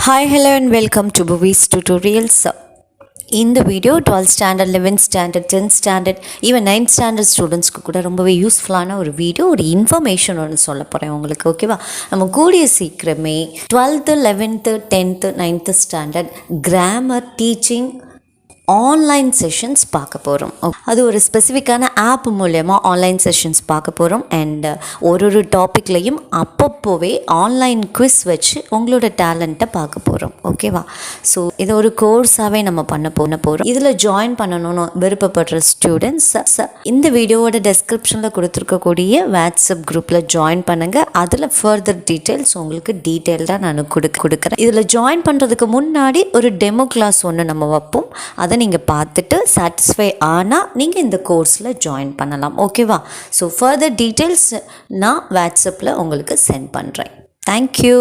Hi, hello and welcome to Buvistutorials. இந்த video 12th standard 11th standard 10th standard even 9th standard ஸ்டூடெண்ட்ஸ்க்கு கூட ரொம்பவே யூஸ்ஃபுல்லான ஒரு வீடியோ, ஒரு இன்ஃபர்மேஷன் ஒன்று சொல்ல போகிறேன் உங்களுக்கு. ஓகேவா? நம்ம கூடிய சீக்கிரமே 12th 11th 10th 9th standard grammar teaching online sessions பார்க்க போகிறோம். அது ஒரு ஸ்பெசிஃபிக்கான ஆப் மூலயமா ஆன்லைன் செஷன்ஸ் பார்க்க போகிறோம். அண்ட் ஒரு டாப்பிக்லையும் அப்பப்போவே ஆன்லைன் குவிஸ் வச்சு உங்களோட டேலண்ட்டை பார்க்க போகிறோம். ஓகேவா? ஸோ இதை ஒரு கோர்ஸாகவே நம்ம பண்ண போகிறோம். இதில் ஜாயின் பண்ணணும்னு விருப்பப்படுற ஸ்டூடெண்ட்ஸ் இந்த வீடியோவோட டெஸ்கிரிப்ஷனில் கொடுத்துருக்கக்கூடிய வாட்ஸ்அப் குரூப்பில் ஜாயின் பண்ணுங்கள். அதில் ஃபர்தர் டீட்டெயில்ஸ் உங்களுக்கு டீட்டெயில்டாக நான் கொடுக்குறேன். இதில் ஜாயின் பண்ணுறதுக்கு முன்னாடி ஒரு டெமோ கிளாஸ் ஒன்று நம்ம வைப்போம். அதை நீங்கள் பார்த்துட்டு சாட்டிஸ்ஃபை ஆனால் நீங்கள் இந்த கோர்ஸில் ஜாயின் பண்ணலாம். ஓகேவா? ஸோ ஃபர்தர் டீட்டெயில்ஸ் நான் வாட்ஸ்அப்பில் உங்களுக்கு சென்ட் பண்ணுறேன். தேங்க்யூ.